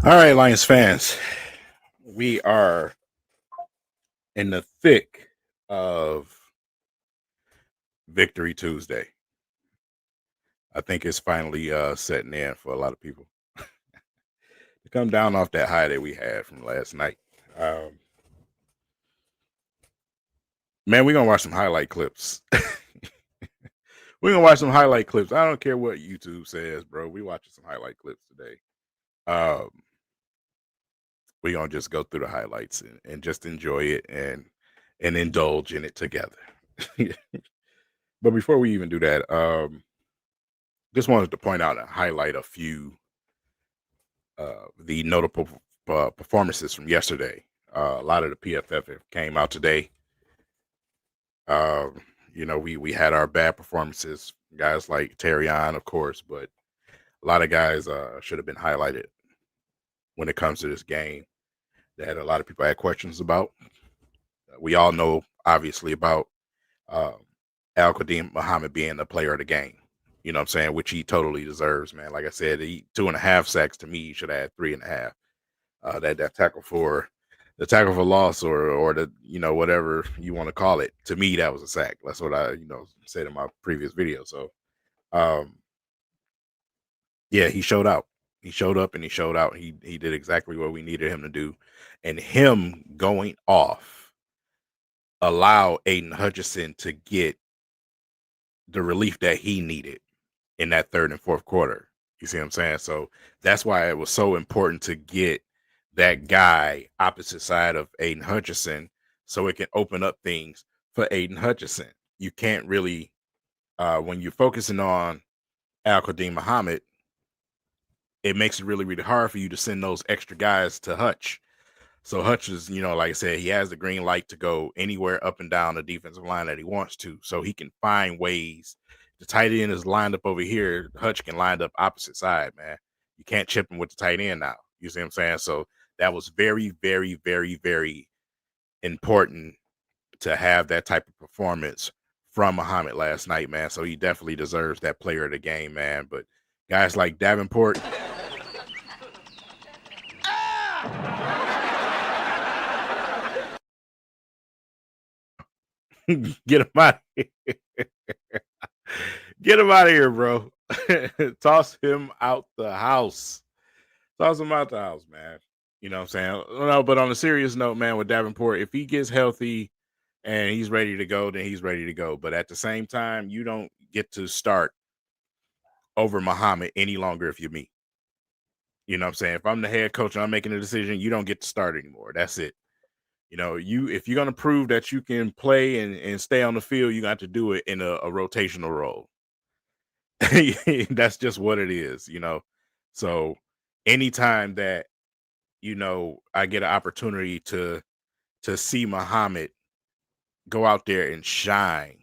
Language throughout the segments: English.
All right, Lions fans, we are in the thick of Victory Tuesday. I think it's finally setting in for a lot of people to come down off that high that we had from last night. Um, man, we're gonna watch some highlight clips. We're gonna watch some highlight clips. I don't care what YouTube says, bro. We watching some highlight clips today. Um, we're gonna just go through the highlights and just enjoy it and indulge in it together. But before we even do that, just wanted to point out and highlight a few the notable performances from yesterday. A lot of the PFF came out today. Uh, we had our bad performances, guys like Terrion, of course, but a lot of guys should have been highlighted when it comes to this game that a lot of people had questions about. We all know, obviously, about uh, Al Qadim Muhammad being the player of the game. You know what I'm saying? Which he totally deserves, man. Like I said, 2.5 sacks to me, he should have had 3.5. That tackle for the tackle for loss or the whatever you want to call it. To me, that was a sack. That's what I said in my previous video. So, um, yeah, he showed out. He showed up and he showed out. He did exactly what we needed him to do, and him going off allow Aidan Hutchinson to get the relief that he needed in that third and fourth quarter. You see what I'm saying? So that's why it was so important to get that guy opposite side of Aidan Hutchinson so it can open up things for Aidan Hutchinson. You can't really, when you're focusing on Al Qadim Muhammad, it makes it really, really hard for you to send those extra guys to Hutch. So Hutch is, like I said, he has the green light to go anywhere up and down the defensive line that he wants to. So he can find ways. The tight end is lined up over here. Hutch can line up opposite side, man. You can't chip him with the tight end now. You see what I'm saying? So that was very, very, very, very important to have that type of performance from Muhammad last night, man. So he definitely deserves that player of the game, man. But guys like Davenport, get him out of here. Get him out of here, bro. Toss him out the house. Toss him out the house, man. You know what I'm saying? No, but on a serious note, man, with Davenport, if he gets healthy and he's ready to go, then he's ready to go. But at the same time, you don't get to start over Muhammad any longer if you're me. You know what I'm saying? If I'm the head coach and I'm making a decision, you don't get to start anymore. That's it. If you're gonna prove that you can play and stay on the field, you got to do it in a rotational role. That's just what it is. So anytime that I get an opportunity to see Muhammad go out there and shine,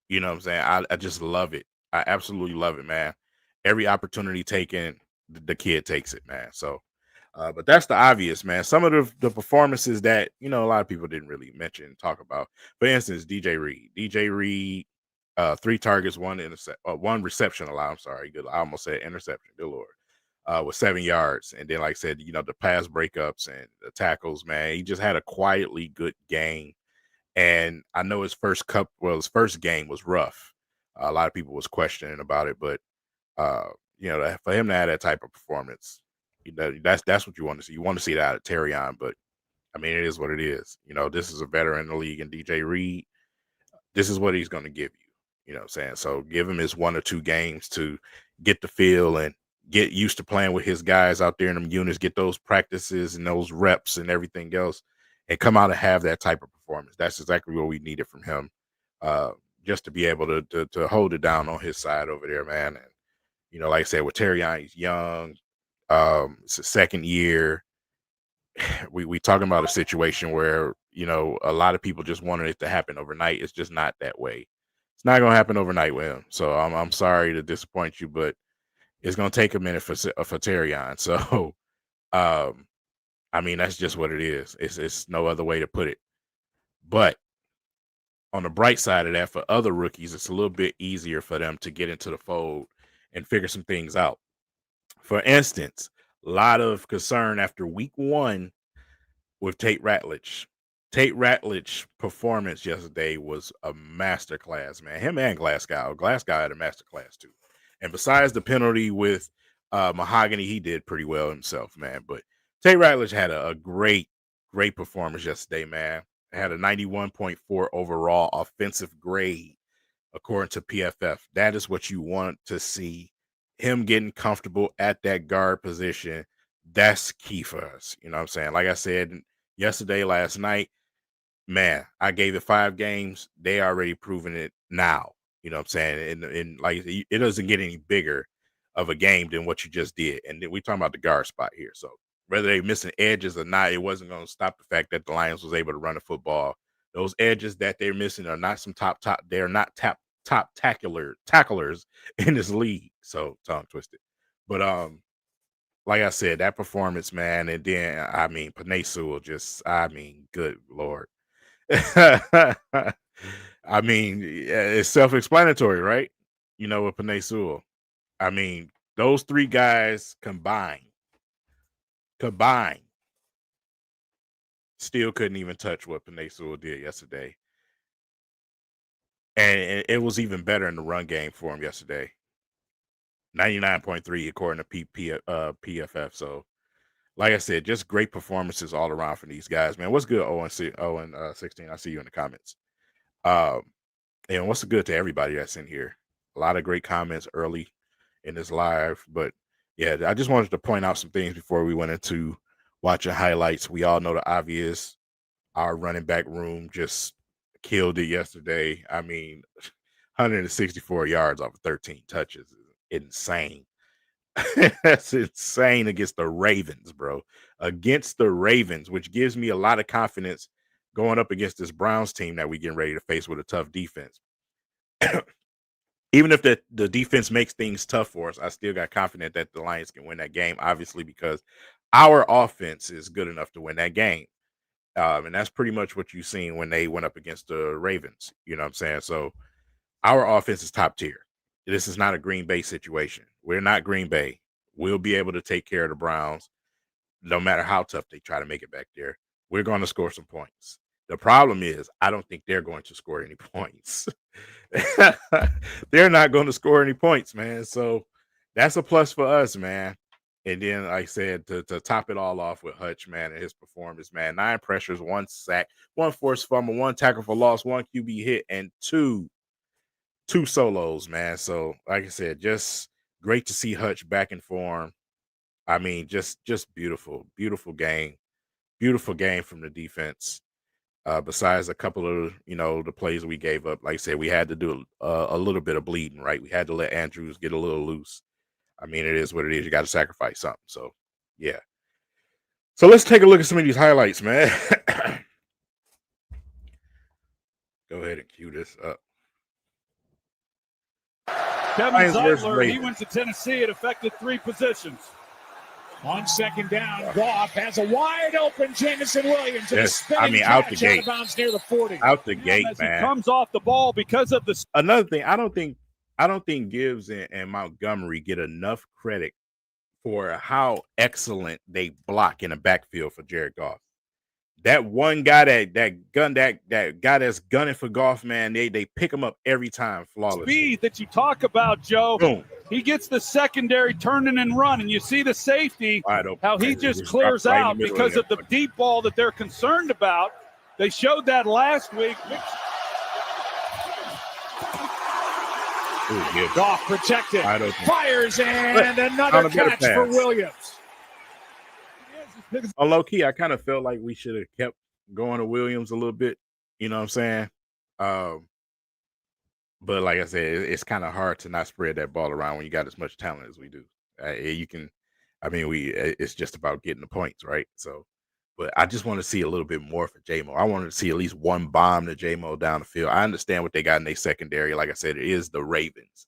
you know what I'm saying? I just love it. I absolutely love it, man. Every opportunity taken, the kid takes it, man. So but that's the obvious, man. Some of the performances that a lot of people didn't really mention and talk about. For instance, DJ Reed. DJ Reed, 3 targets, one reception allowed. I'm sorry, good. I almost said interception. Good lord. With 7 yards, and then like I said, the pass breakups and the tackles, man. He just had a quietly good game. And I know his first game was rough. A lot of people was questioning about it, but for him to have that type of performance, that's what you want to see. You want to see that out of Terrion, but I mean, it is what it is. This is a veteran in the league, and DJ Reed, this is what he's going to give you. You know what I'm saying? So give him his 1 or 2 games to get the feel and get used to playing with his guys out there in them units, get those practices and those reps and everything else, and come out and have that type of performance. That's exactly what we needed from him, just to be able to hold it down on his side over there, man. And like I said, with Terrion, he's young. It's his second year. We talking about a situation where a lot of people just wanted it to happen overnight. It's just not that way. It's not gonna happen overnight with him. So I'm sorry to disappoint you, but it's gonna take a minute for Terrion. So I mean that's just what it is. It's no other way to put it. But on the bright side of that, for other rookies, it's a little bit easier for them to get into the fold and figure some things out. For instance, A lot of concern after week 1 with Tate Ratledge. Tate Ratledge performance yesterday was a masterclass, man. Him and Glasgow. Glasgow had a masterclass too. And besides the penalty with Mahogany, he did pretty well himself, man. But Tate Ratledge had a great performance yesterday, man. Had a 91.4 overall offensive grade, according to PFF. That is what you want to see. Him getting comfortable at that guard position. That's key for us. You know what I'm saying? Like I said yesterday, last night, man, I gave it 5 games. They already proven it now. You know what I'm saying? And like it doesn't get any bigger of a game than what you just did. And then we talking about the guard spot here. So whether they missing edges or not, it wasn't going to stop the fact that the Lions was able to run the football. Those edges that they're missing are not some top. They're not top tacklers in this league. So tongue twisted. But like I said, that performance, man, and then I mean Panay Sewell good Lord. I mean, it's self-explanatory, right? You know, with Panay Sewell. I mean, those 3 guys combined, still couldn't even touch what Panay Sewell did yesterday. And it was even better in the run game for him yesterday. 99.3 according to PFF. So, like I said, just great performances all around from these guys, man. What's good, 16? I see you in the comments. And what's good to everybody that's in here? A lot of great comments early in this live. But, yeah, I just wanted to point out some things before we went into watching highlights. We all know the obvious. Our running back room just killed it yesterday. I mean, 164 yards off of 13 touches is insane. That's insane against the Ravens, bro. Against the Ravens, which gives me a lot of confidence going up against this Browns team that we're getting ready to face with a tough defense. Even if the defense makes things tough for us, I still got confident that the Lions can win that game, obviously, because our offense is good enough to win that game. And that's pretty much what you've seen when they went up against the Ravens. You know what I'm saying? So our offense is top tier. This is not a Green Bay situation. We're not Green Bay. We'll be able to take care of the Browns no matter how tough they try to make it back there. We're going to score some points. The problem is I don't think they're going to score any points. They're not going to score any points, man. So that's a plus for us, man. And then, like I said, to top it all off with Hutch, man, and his performance, man. 9 pressures, 1 sack, 1 forced fumble, 1 tackle for loss, 1 QB hit, and 2 solos, man. So, like I said, just great to see Hutch back in form. I mean, just beautiful game. Beautiful game from the defense. Besides a couple of, the plays we gave up, like I said, we had to do a little bit of bleeding, right? We had to let Andrews get a little loose. I mean, it is what it is. You got to sacrifice something. So, yeah. So let's take a look at some of these highlights, man. Go ahead and cue this up. Kevin Zeitler, he went to Tennessee. It affected 3 positions. On 2nd down, Goff has a wide open Jameson Williams. Yes, I mean, out the gate. Out of bounds near the 40. Out the gate, as man. He comes off the ball because of the. Another thing, I don't think Gibbs and Montgomery get enough credit for how excellent they block in the backfield for Jared Goff. That one guy that guy that's gunning for Goff, man, they pick him up every time flawlessly. Speed that you talk about, Joe. Boom. He gets the secondary turning and running. You see the safety, how he just clears out because of the deep ball that they're concerned about. They showed that last week. Goff protected, fires, and another catch for Williams. On low key, I kind of felt like we should have kept going to Williams a little bit. You know what I'm saying? But like I said, it's kind of hard to not spread that ball around when you got as much talent as we do. It's just about getting the points, right? So, but I just want to see a little bit more for J-Mo. I wanted to see at least one bomb to J-Mo down the field. I understand what they got in their secondary. Like I said, it is the Ravens.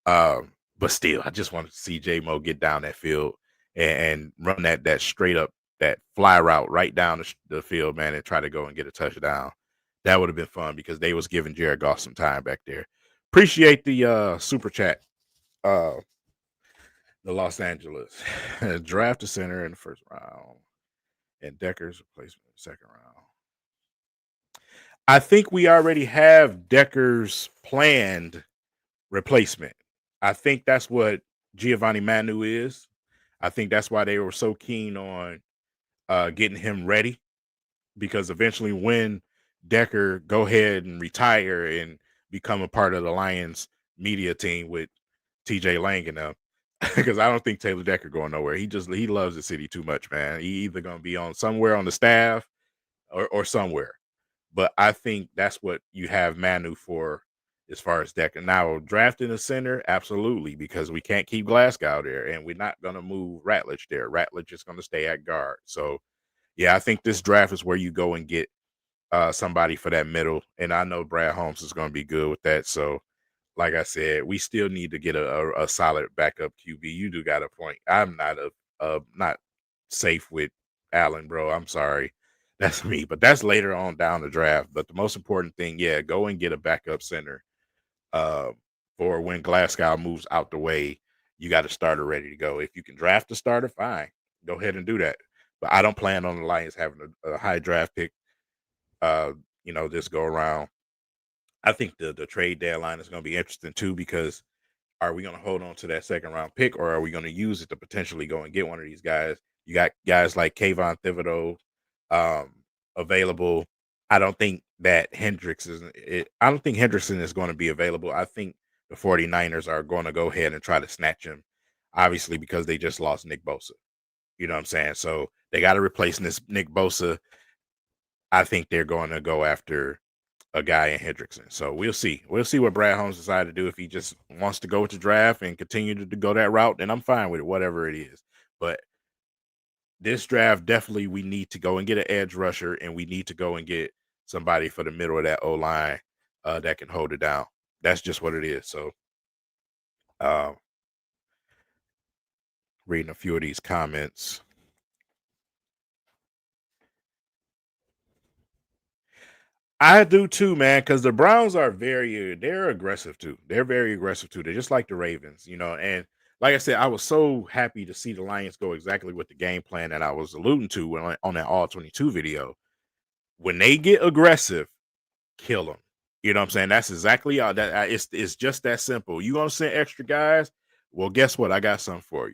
But still, I just wanted to see J-Mo get down that field and run that straight up, that fly route right down the field, man, and try to go and get a touchdown. That would have been fun because they was giving Jared Goff some time back there. Appreciate the super chat. The Los Angeles draft a center in the first round and Decker's replacement in the second round. I think we already have Decker's planned replacement. I think that's what Giovanni Manu is. I think that's why they were so keen on getting him ready, because eventually when Decker go ahead and retire and become a part of the Lions media team with TJ Lang and them, because I don't think Taylor Decker going nowhere. He loves the city too much, man. He either going to be on somewhere on the staff or somewhere. But I think that's what you have Manu for as far as Decker. Now, drafting a center, absolutely, because we can't keep Glasgow there, and we're not going to move Ratledge there. Ratledge is going to stay at guard. So, yeah, I think this draft is where you go and get somebody for that middle. And I know Brad Holmes is going to be good with that. So, like I said, we still need to get a solid backup QB. You do got a point. I'm not safe with Allen, bro. I'm sorry. That's me. But that's later on down the draft. But the most important thing, yeah, go and get a backup center for when Glasgow moves out the way. You got a starter ready to go. If you can draft a starter, fine. Go ahead and do that. But I don't plan on the Lions having a high draft pick, this go around. I think the trade deadline is going to be interesting too, because are we going to hold on to that second round pick, or are we going to use it to potentially go and get one of these guys? You got guys like Kayvon Thibodeau available. I don't think that I don't think Hendrickson is going to be available. I think the 49ers are going to go ahead and try to snatch him, obviously, because they just lost Nick Bosa. You know what I'm saying? So they got to replace this Nick Bosa. I think they're going to go after a guy in Hendrickson. So we'll see. We'll see what Brad Holmes decides to do. If he just wants to go with the draft and continue to go that route, then I'm fine with it, whatever it is. But this draft, definitely we need to go and get an edge rusher, and we need to go and get somebody for the middle of that O-line that can hold it down. That's just what it is. So reading a few of these comments. I do too, man, because the Browns are they're aggressive too. They're very aggressive too. They're just like the Ravens, and like I said, I was so happy to see the Lions go exactly with the game plan that I was alluding to on that All 22 video. When they get aggressive, kill them. You know what I'm saying? That's exactly all that. It's just that simple. You gonna send extra guys? Well, guess what? I got something for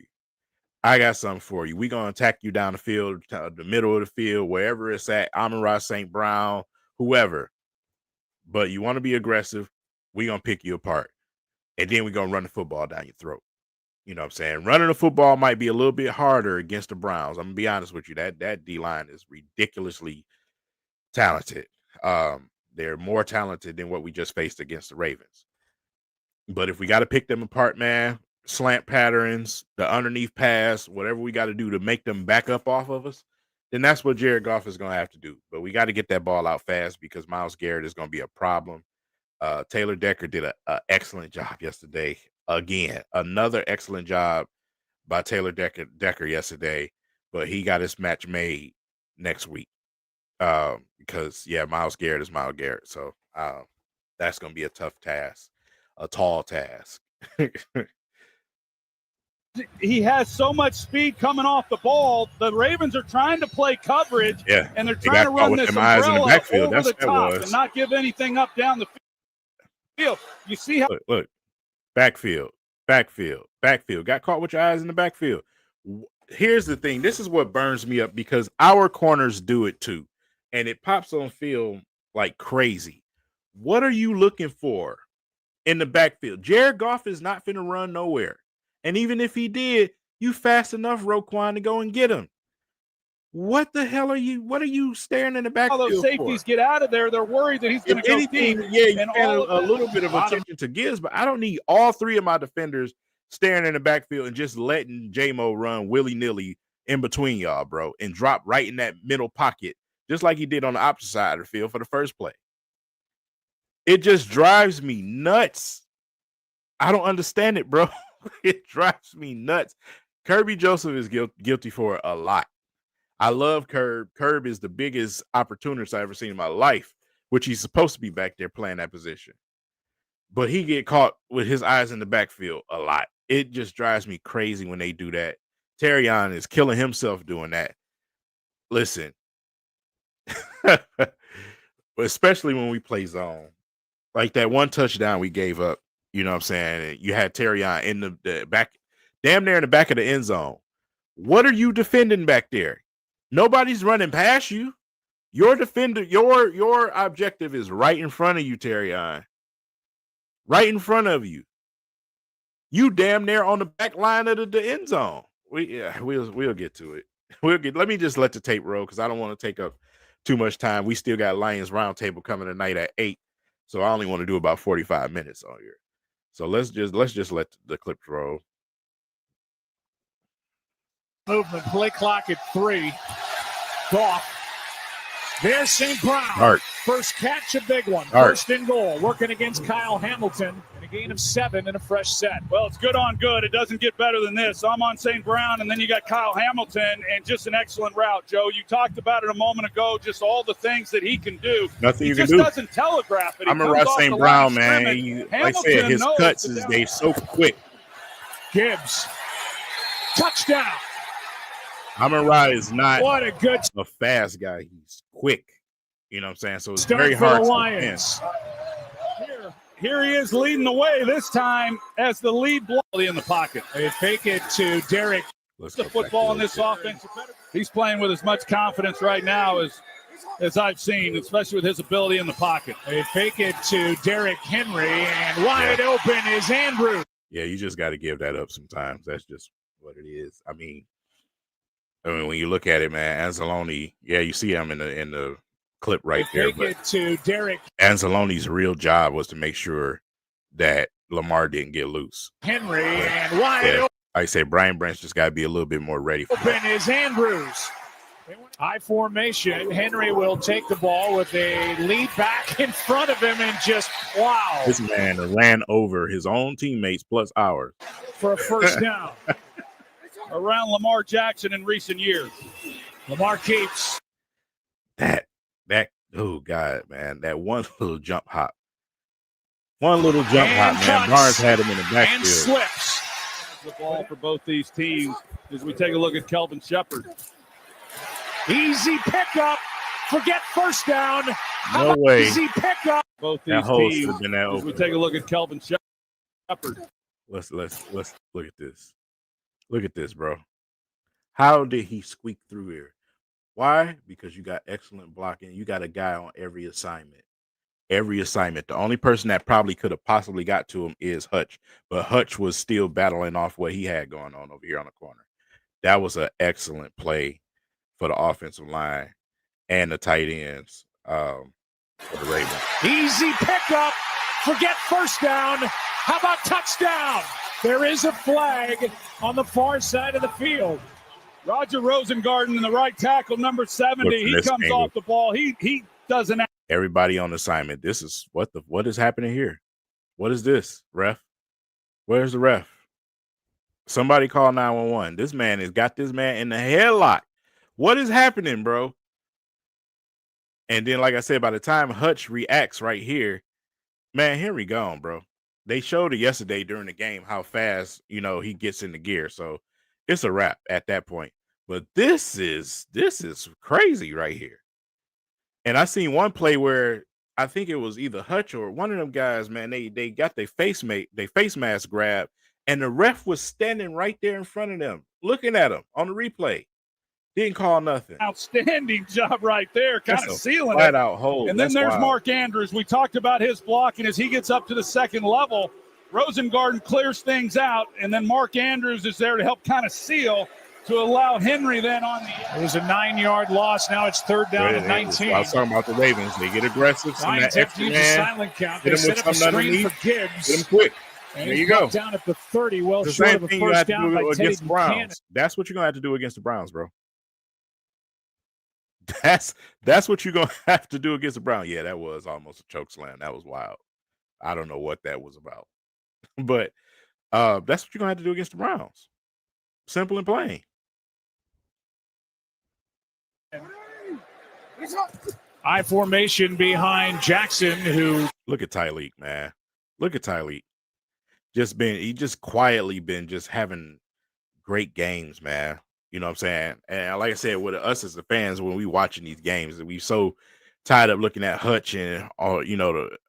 you. We gonna attack you down the field, the middle of the field, wherever it's at. Amon-Ra St. Brown, whoever. But you want to be aggressive, we gonna pick you apart, and then we gonna run the football down your throat. You know what I'm saying? Running the football might be a little bit harder against the Browns. I'm gonna be honest with you. That D-line is ridiculously talented. They're more talented than what we just faced against the Ravens. But if we got to pick them apart, man, slant patterns, the underneath pass, whatever we got to do to make them back up off of us, then that's what Jared Goff is going to have to do. But we got to get that ball out fast, because Myles Garrett is going to be a problem. Taylor Decker did an excellent job yesterday. Again, another excellent job by Taylor Decker yesterday, but he got his match made next week. Because Myles Garrett is Myles Garrett. So that's going to be a tough task, a tall task. He has so much speed coming off the ball. The Ravens are trying to play coverage, and they're trying to run this umbrella over the top and not give anything up down the field. You see how look, backfield. Got caught with your eyes in the backfield. Here's the thing. This is what burns me up, because our corners do it too, and it pops on film like crazy. What are you looking for in the backfield? Jared Goff is not finna run nowhere. And even if he did, you fast enough, Roquan, to go and get him. What the hell are you staring in the backfield? All those safeties get out of there. They're worried that he's going to go deep. Yeah, you pay a little bit of attention to Gibbs, but I don't need all three of my defenders staring in the backfield and just letting J-Mo run willy-nilly in between y'all, bro, and drop right in that middle pocket, just like he did on the opposite side of the field for the first play. It just drives me nuts. I don't understand it, bro. It drives me nuts. Kirby Joseph is guilty for it a lot. I love Curb. Curb is the biggest opportunist I've ever seen in my life, which he's supposed to be back there playing that position. But he get caught with his eyes in the backfield a lot. it just drives me crazy when they do that. Terrion is killing himself doing that. Listen, especially when we play zone, like that one touchdown we gave up. You know what I'm saying? You had Terrion in the back, damn near in the back of the end zone. What are you defending back there? Nobody's running past you. Your defender, your objective is right in front of you, Terrion. Right in front of you. You damn near on the back line of the end zone. We'll get to it. Let me just let the tape roll because I don't want to take up too much time. We still got Lions Roundtable coming tonight at 8. So I only want to do about 45 minutes on here. So let's just let the clips roll. Movement, play clock at 3. Goff. There's St. Brown. Art. First catch, a big one. First and goal. Working against Kyle Hamilton in a gain of 7 in a fresh set. Well, it's good on good. It doesn't get better than this. I'm on St. Brown, and then you got Kyle Hamilton, and just an excellent route, Joe. You talked about it a moment ago, just all the things that he can do. Nothing you can do. He just doesn't telegraph it. I'm going to rush St. Brown, man. Like I said, his cuts they so quick. Gibbs. Touchdown. Amon-Ra is not what a good fast guy. He's quick. You know what I'm saying? So it's very hard to defend. Here he is leading the way this time as the lead block in the pocket. They fake it to Derrick. The football in this offense. He's playing with as much confidence right now as I've seen, especially with his ability in the pocket. They fake it to Derrick Henry, and wide open is Andrews. Yeah, you just got to give that up sometimes. That's just what it is. I mean, when you look at it, man, Anzalone, you see him in the clip right there. But it to Derrick. Anzalone's real job was to make sure that Lamar didn't get loose. Henry and wide open. I say Brian Branch just got to be a little bit more ready. Open is Andrews. High formation. Henry will take the ball with a lead back in front of him and just wow. This man ran over his own teammates plus ours for a first down. Around Lamar Jackson in recent years. Lamar keeps that oh God, man, that one little jump hop. Man. Barnes had him in the backfield. And slips. The ball for both these teams as we take a look at Kelvin Shepard. Easy pickup. Forget first down. No way. Easy pickup. Both these teams as we take a look at Kelvin Shepard. Let's look at this. Look at this, bro. How did he squeak through here? Why? Because you got excellent blocking. You got a guy on every assignment. The only person that probably could have possibly got to him is Hutch. But Hutch was still battling off what he had going on over here on the corner. That was an excellent play for the offensive line and the tight ends for the Ravens. Easy pickup. Forget first down. How about touchdown? There is a flag on the far side of the field. Roger Rosengarten in the right tackle, number 70. He comes off the ball. He doesn't. Everybody on assignment. This is what is happening here? What is this, ref? Where's the ref? Somebody call 911. This man has got this man in the headlock. What is happening, bro? And then, like I said, by the time Hutch reacts right here, man, Henry gone, bro. They showed it yesterday during the game how fast, he gets into gear. So it's a wrap at that point. But this is crazy right here. And I seen one play where I think it was either Hutch or one of them guys, man, they got their face mask grabbed, and the ref was standing right there in front of them, looking at them on the replay. Didn't call nothing. Outstanding job right there, kind of sealing flat out hold. And then there's Mark Andrews. We talked about his blocking as he gets up to the second level. Rosengarten clears things out, and then Mark Andrews is there to help kind of seal to allow Henry then on the. It was a 9-yard loss. Now it's third down and 19. I was talking about the Ravens. They get aggressive. Lions have to use a silent count. They set up a screen for Gibbs. Get him quick. And there you go. Down at the 30. Well, the short same of a thing you first have to down do by against the Browns. Buchanan. That's what you're gonna have to do against the Browns, bro. That's what you're gonna have to do against the Browns. Yeah, that was almost a choke slam. That was wild. I don't know what that was about, but that's what you're gonna have to do against the Browns. Simple and plain. I formation behind Jackson, who look at Tyleek, man. Look at Tyleek. he just quietly been just having great games, man. You know what I'm saying? And like I said, with us as the fans, when we watching these games, we so tied up looking at Hutch and all,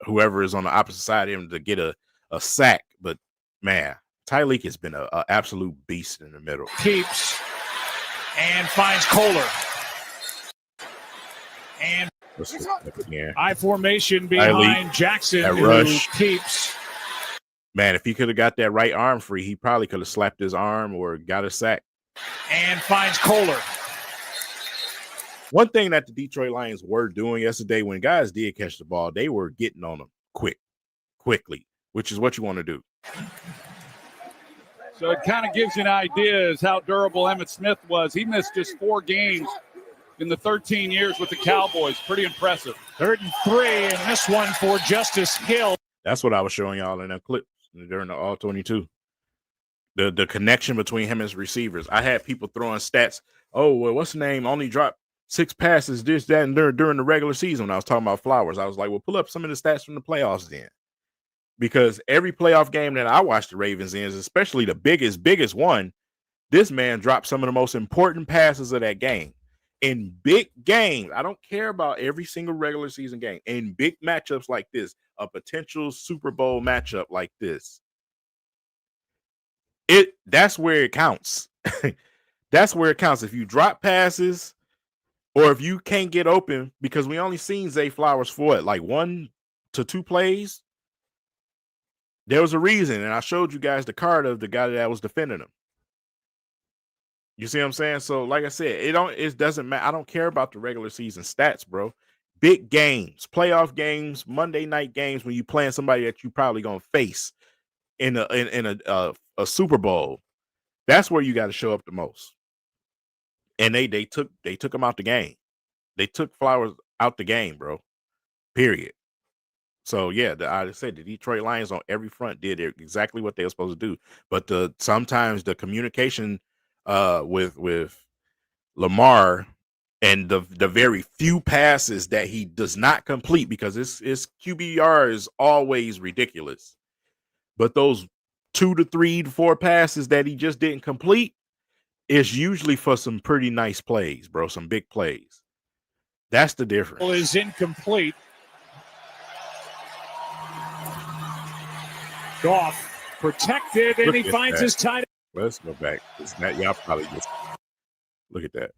whoever is on the opposite side of him to get a sack. But man, Tyreek has been a absolute beast in the middle. Keeps and finds Kohler. And I formation behind Jackson, who rush. Keeps. Man, if he could have got that right arm free, he probably could have slapped his arm or got a sack. And finds Kohler. One thing that the Detroit Lions were doing yesterday, when guys did catch the ball, they were getting on them quickly, which is what you want to do. So it kind of gives you an idea as how durable Emmitt Smith was. He missed just 4 games in the 13 years with the Cowboys. Pretty impressive. 3rd and 3, and this one for Justice Hill. That's what I was showing y'all in that clip during the All-22. The connection between him and his receivers. I had people throwing stats. Oh, well, what's the name? Only dropped 6 passes, this, that, and during the regular season when I was talking about Flowers. I was like, well, pull up some of the stats from the playoffs then. Because every playoff game that I watched the Ravens in, especially the biggest one, this man dropped some of the most important passes of that game. In big games, I don't care about every single regular season game. In big matchups like this, a potential Super Bowl matchup like this, that's where it counts. That's where it counts. If you drop passes or if you can't get open, because we only seen Zay Flowers for it, like 1 to 2 plays. There was a reason, and I showed you guys the card of the guy that was defending him. You see what I'm saying? So, like I said, it doesn't matter. I don't care about the regular season stats, bro. Big games, playoff games, Monday night games when you playing somebody that you probably gonna face in a Super Bowl. That's where you got to show up the most. And they took him out the game. They took Flowers out the game, bro. Period. So yeah, I said the Detroit Lions on every front did exactly what they were supposed to do. But sometimes the communication with Lamar and the very few passes that he does not complete, because his QBR is always ridiculous. But those 2 to 3 to 4 passes that he just didn't complete is usually for some pretty nice plays, bro. Some big plays. That's the difference. Is incomplete. Goff protected, and he finds his tight. Let's go back. It's not, y'all probably just look at that.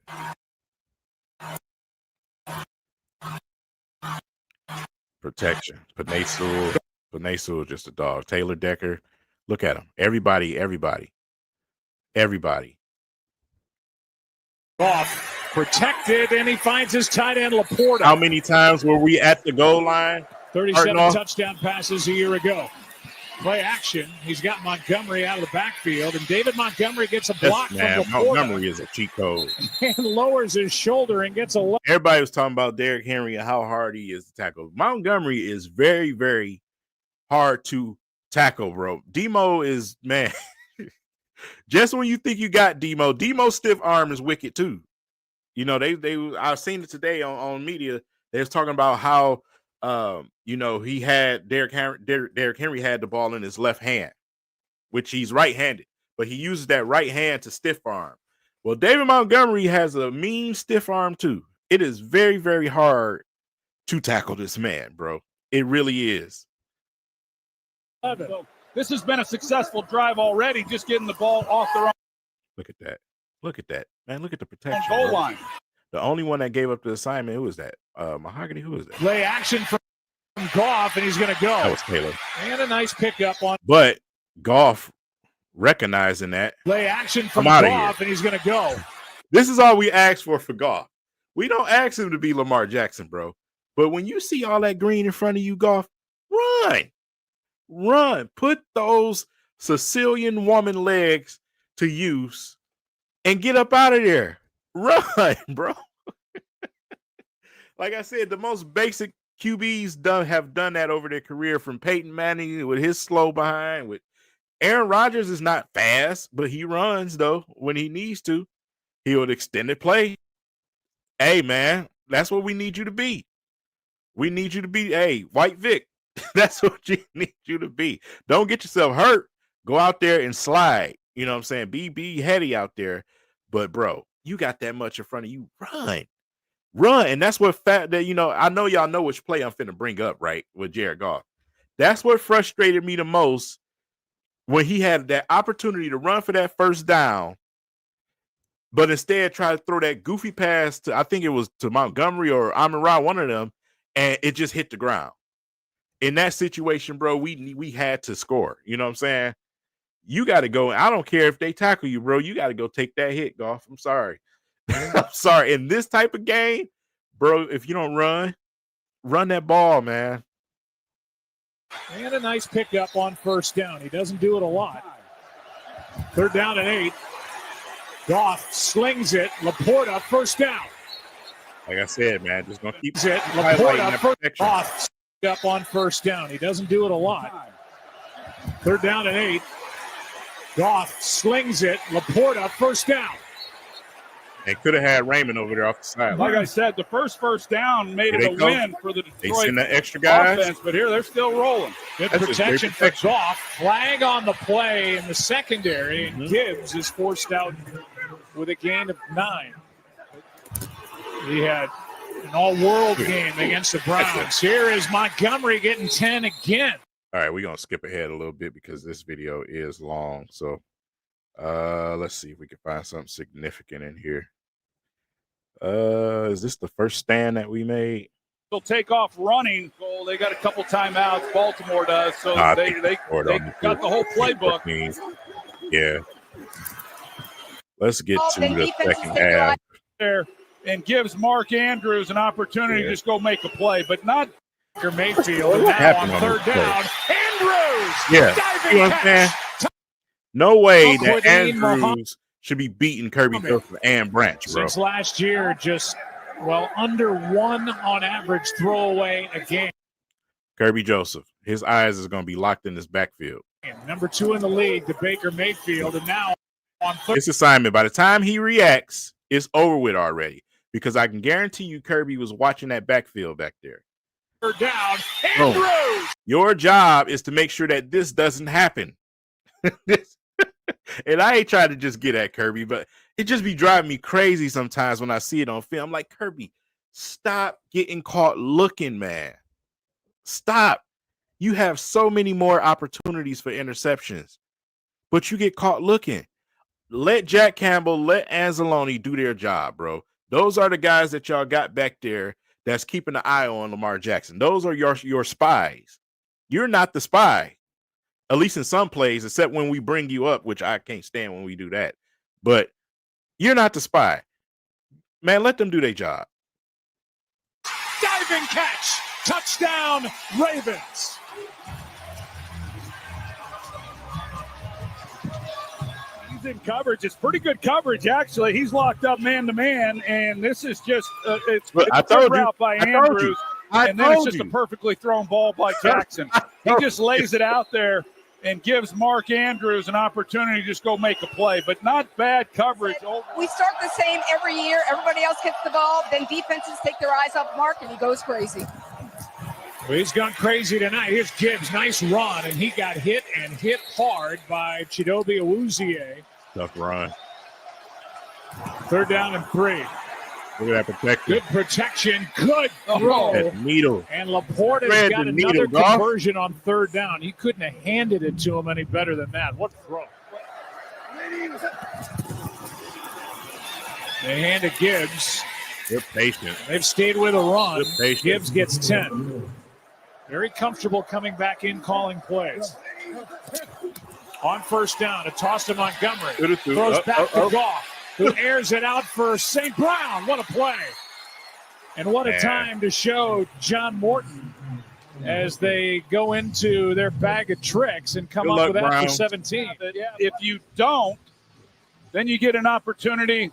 Protection. Panay just a dog. Taylor Decker. Look at him. Everybody. Goff protected, and he finds his tight end, Laporta. How many times were we at the goal line? 37 touchdown passes a year ago. Play action. He's got Montgomery out of the backfield, and David Montgomery gets a block from Laporta. Montgomery is a cheat code. And lowers his shoulder and gets a. Everybody was talking about Derrick Henry and how hard he is to tackle. Montgomery is very, very hard to tackle, bro. Demo is, man. Just when you think you got Demo's stiff arm is wicked too. You know, I've seen it today on media. They was talking about how he had Derrick Henry had the ball in his left hand, which he's right-handed, but he uses that right hand to stiff arm. Well, David Montgomery has a mean stiff arm too. It is very, very hard to tackle this man, bro. It really is. So this has been a successful drive already, just getting the ball off the run. Look at that, man. Look at the protection. Goal line. The only one that gave up the assignment, who was that? Mahogany, who was that? Play action from Goff, and he's going to go. That was Taylor. And a nice pickup on. But Goff recognizing that. Play action from Goff, and he's going to go. This is all we ask for Goff. We don't ask him to be Lamar Jackson, bro. But when you see all that green in front of you, Goff, run. Put those Sicilian woman legs to use and get up out of there. Run, bro. Like I said, the most basic QBs have done that over their career, from Peyton Manning with his slow behind. With Aaron Rodgers is not fast, but he runs though when he needs to. He would extend the play. Hey, man, that's what we need you to be. We need you to be, White Vic. That's what you need you to be. Don't get yourself hurt, Go out there and slide. You know what I'm saying? Be heady out there. But, bro, you got that much in front of you. Run. And that's what I know y'all know which play I'm finna bring up, right, with Jared Goff. That's what frustrated me the most when he had that opportunity to run for that first down, but instead tried to throw that goofy pass to, I think it was to Montgomery or Amon-Ra, one of them, and it just hit the ground. In that situation, bro, we had to score. You know what I'm saying? You got to go. I don't care if they tackle you, bro. You got to go take that hit, Goff. I'm sorry. I'm sorry. In this type of game, bro, if you don't run that ball, man. And a nice pickup on first down. He doesn't do it a lot. 3rd down and 8. Goff slings it. Laporta, first down. Like I said, man, just going to keep it. Laporta, first off. Up on first down. He doesn't do it a lot. 3rd down and 8. Goff slings it. Laporta, first down. And could have had Raymond over there off the side. Like I said, the first down made it a win for the Detroit they send the extra guys offense, but here they're still rolling. Good protection for Goff. Flag on the play in the secondary, and Gibbs is forced out with a gain of 9. He had an all-world game against the Browns. Here is Montgomery getting 10 again. All right, we're going to skip ahead a little bit because this video is long. So let's see if we can find something significant in here. Is this the first stand that we made? They'll take off running. Well, they got a couple timeouts. Baltimore does. So they got the whole playbook. Yeah. Let's get to the second half. There. And gives Mark Andrews an opportunity to just go make a play, but not Mayfield. And now on 3rd down, Andrews. Yeah, diving catch. No way that Andrews should be beating Kirby Joseph and Branch, bro. Since last year, just under 1 on average throwaway a game. Kirby Joseph, his eyes is going to be locked in this backfield. Number 2 in the league to Baker Mayfield, and now on 3rd. This assignment, by the time he reacts, it's over with already. Because I can guarantee you Kirby was watching that backfield back there. 3rd down, Andrews. Your job is to make sure that this doesn't happen. And I ain't trying to just get at Kirby, but it just be driving me crazy sometimes when I see it on film. I'm like, Kirby, stop getting caught looking, man. Stop. You have so many more opportunities for interceptions, but you get caught looking. Let Jack Campbell, let Anzalone do their job, bro. Those are the guys that y'all got back there that's keeping an eye on Lamar Jackson. Those are your spies. You're not the spy, at least in some plays, except when we bring you up, which I can't stand when we do that. But you're not the spy. Man, let them do their job. Diving catch. Touchdown, Ravens. In coverage, it's pretty good coverage actually. He's locked up man to man, and this is just it's a good route by Andrews, and then it's just a perfectly thrown ball by Jackson. He just lays it out there and gives Mark Andrews an opportunity to just go make a play, but not bad coverage. We start the same every year. Everybody else hits the ball, then defenses take their eyes off Mark, and he goes crazy. Well, he's gone crazy tonight. Here's Gibbs, nice run, and he got hit hard by Chidobe Awuzie. Tough run. 3rd down and 3. Look at that protection. Good protection. Good throw. That needle. And Laporta's got another conversion on 3rd down. He couldn't have handed it to him any better than that. What throw. They hand to Gibbs. They're patient. They've stayed with a run. Gibbs gets 10. Very comfortable coming back in, calling plays. On 1st down, a toss to Montgomery. Throws back to Goff, who airs it out for St. Brown. What a play. And what a time to show John Morton as they go into their bag of tricks and come up with that for 17. If you don't, then you get an opportunity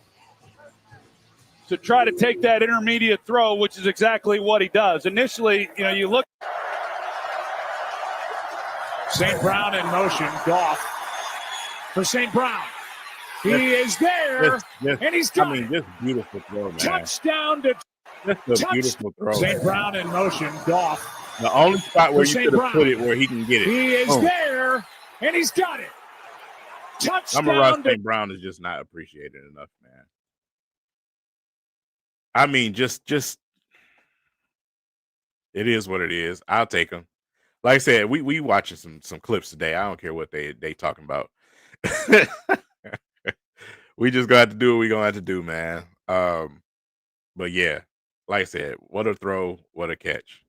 to try to take that intermediate throw, which is exactly what he does. Initially, you look. St. Brown in motion. Goff for St. Brown. He is there, and he's got this beautiful throw, man. Touchdown to That's a beautiful throw. St. Brown in motion. Goff. The only spot where you could have put it where he can get it. He is there, and he's got it. Touchdown. St. Brown is just not appreciated enough, man. I mean, just it is what it is. I'll take them. Like I said, we watching some clips today. I don't care what they talking about. We just got to do what we gonna have to do, man. But yeah, like I said, what a throw, what a catch.